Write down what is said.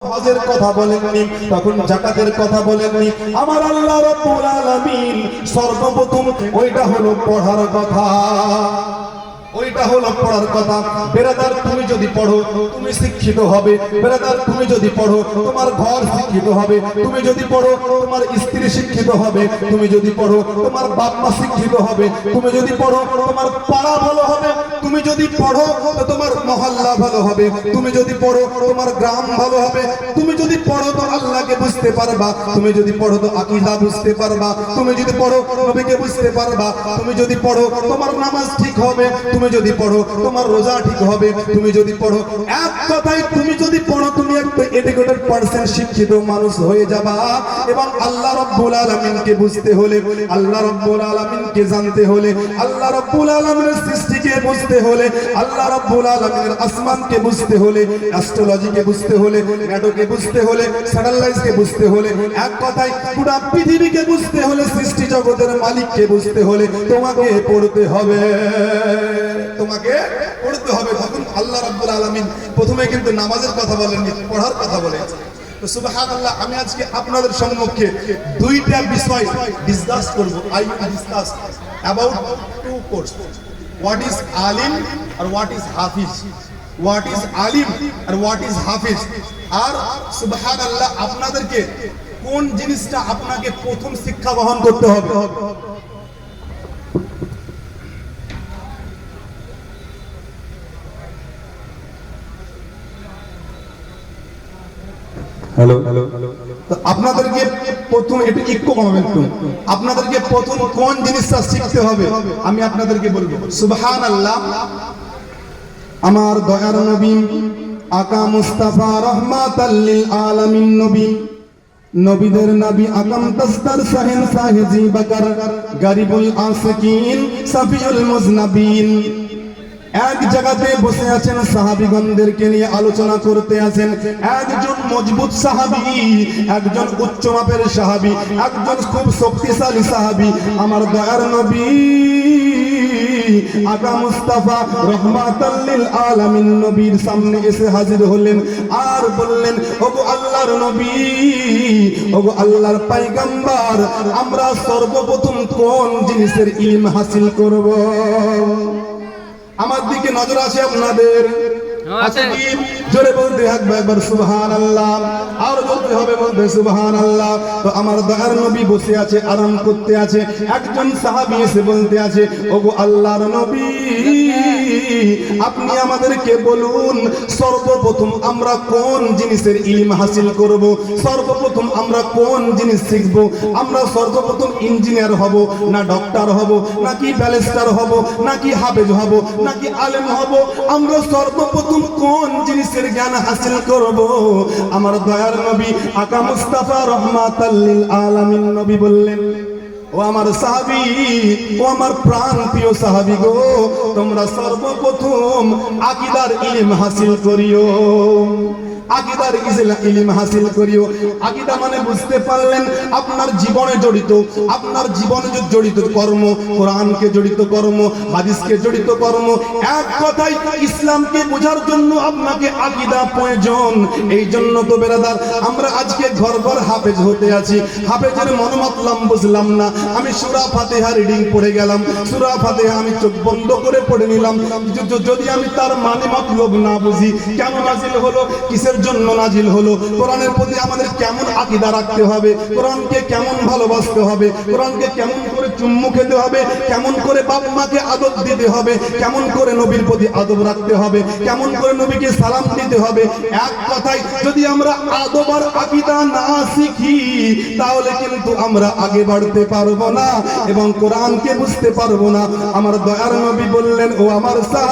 হজের কথা বলেননি, তখন যাকাতের কথা বলেননি। আমার আল্লাহ রাব্বুল আলামিন সর্বপ্রথম ওইটা হলো পড়ার কথা, ওইটা হলো পড়ার কথা। বেরাদার, তুমি যদি পড়ো তুমি শিক্ষিত হবে। বেরাদার, তুমি যদি পড়ো তোমার ঘর শিক্ষিত হবে। তুমি যদি পড়ো তোমার স্ত্রী শিক্ষিত হবে। তুমি যদি পড়ো তোমার বাপ মা শিক্ষিত হবে। তুমি যদি পড়ো তোমার পাড়া ভালো হবে। তুমি যদি পড়ো তো তোমার মহল্লা ভালো হবে। তুমি যদি পড়ো তোমার গ্রাম ভালো হবে। তুমি যদি পড়ো তো আল্লাহকে বুঝতে পারবা। তুমি যদি পড়ো তো আকীদা বুঝতে পারবা। তুমি যদি পড়ো নবীকে বুঝতে পারবা। তুমি যদি পড়ো তোমার নামাজ ঠিক হবে। তুমি যদি পড়ো তোমার রোজা ঠিক হবে। তুমি যদি পড়ো, এক কথায় তুমি যদি পড়ো তুমি একটা এডুকেটেড পারসন, শিক্ষিত মানুষ হয়ে যাবা। এবং আল্লাহ রাব্বুল আলামিনকে বুঝতে হলে, আল্লাহ রাব্বুল আলামিনকে জানতে হলে, আল্লাহ রাব্বুল আলামিনের সৃষ্টিকে বুঝতে হলে, আল্লাহ রাব্বুল আলামিনের আসমানকে বুঝতে হলে, অ্যাস্ট্রোলজিকে বুঝতে হলে, ম্যাডোকে বুঝতে হলে, স্যাটেলাইটকে বুঝতে হলে, এক কথায় পুরো পৃথিবীকে বুঝতে হলে, সৃষ্টি জগতের মালিককে বুঝতে হলে তোমাকে পড়তে হবে। তোমাকে পড়তে হবে। তখন আল্লাহ রাব্বুল আলামিন প্রথমে কিন্তু নামাজের কথা বলেননি, পড়ার কথা বলেছেন। তো সুবহানাল্লাহ, আমি আজকে আপনাদের সম্মুখে দুইটা বিষয় ডিসকাস করব। I discuss about two course, what is Alim আর what is Hafiz. What is Alim আর হোয়াট ইজ হাফিজ। আর সুবহানাল্লাহ, আপনাদেরকে কোন জিনিসটা আপনাকে প্রথম শিক্ষা বহন করতে হবে। হ্যালো, তো আপনাদেরকে প্রথম একটু ইকো কমাবেন একটু। আপনাদেরকে প্রথম কোন জিনিসটা শিখতে হবে আমি আপনাদেরকে বলবো। সুবহানাল্লাহ, আমার দয়ার নবী আকা মুস্তাফা রাহমাতাল লিল আলামিন নবী, নবীদের নবী আকম তাসদার শাহিন সাহেজি বকর গরিবুল আসকিন সাফিউল মুজনবিন। এক জায়গাতে বসে আছেন, সাহাবীগণদেরকে নিয়ে আলোচনা করতে আছেন। একজন মজবুত সাহাবী, একজন উচ্চ মাপের সাহাবী, একজন খুব শক্তিশালী সাহাবী আমার দয়ার নবী আকা মুস্তাফা রাহমাতাল লিল আলামিন নবীর সামনে এসে হাজির হলেন আর বললেন, ওগো আল্লাহর নবী, ওগো আল্লাহর পয়গম্বর, আমরা সর্বপ্রথম কোন জিনিসের ইলম হাসিল করব? আমার দিকে নজর আছে আপনাদের? আছে কি? জোরে বলতে হবে একবার সুবহানাল্লাহ, আর বলতে হবে বলতে সুবহানাল্লাহ। তো আমার দয়ার নবী বসে আছে, আরাম করতে আছে। একজন সাহাবী এসে বলতে আছে, ওগো আল্লাহর নবী, আপনি আমাদেরকে বলুন সর্বপ্রথম আমরা কোন জিনিসের ইলম হাসিল করব? সর্বপ্রথম আমরা কোন জিনিস শিখব? আমরা সর্বপ্রথম ইঞ্জিনিয়ার হব, না ডক্টর হব, নাকি ব্যারিস্টার হব, নাকি হাফেজ হব, নাকি আলেম হব? আমরা সর্বপ্রথম কোন জিনিসের জ্ঞান হাসিল করব? আমার দয়ার নবী আকা মুস্তাফা রাহমাতাল লিল আলামিন নবী বললেন, ও আমার সাহাবী, ও আমার প্রাণ প্রিয় সাহাবী গো, তোমরা সর্বপ্রথম আকীদার ইলম হাসিল করিও। আকীদার ইলম হাসিল করিও। আকীদা মানে বুঝতে পারলেন আপনার জীবনে জড়িত, আপনার জীবনে জড়িত কর্ম, কোরআনকে জড়িত কর্ম, হাদিসকে জড়িত কর্ম। এক কথায় ইসলামকে বোঝার জন্য আপনাকে আকীদা প্রয়োজন। এই জন্য তো বেরাদার, আমরা আজকে ঘর ঘর হাফেজ হতে আছি। হাফেজের মনোমতলব বুঝলাম না, আমি সূরা ফাতিহা রিডিং পড়ে গেলাম। সূরা ফাতিহা আমি চোখ বন্ধ করে পড়ে নিলাম। যদি আমি তার মানে মতলব না বুঝি, কেন নাজিল হলো, কিসের জন্য নাজিল হলো, কোরআনের প্রতি আমাদের কেমন আকীদা রাখতে হবে, কোরআনকে কেমন ভালোবাসতে হবে, কোরআনকে কেমন করে চুম্মু খেতে হবে, কেমন করে বাপ মাকে আদব দিতে হবে, কেমন করে নবীর প্রতি আদব রাখতে হবে, কেমন করে নবীকে সালাম দিতে হবে। এক কথায় যদি আমরা আদব আর আকীদা না শিখি তাহলে কিন্তু আমরা আগে বাড়তে পারবো না এবং কোরআনকে বুঝতে পারবো না। আমার দয়ার নবী বললেন, ও আমার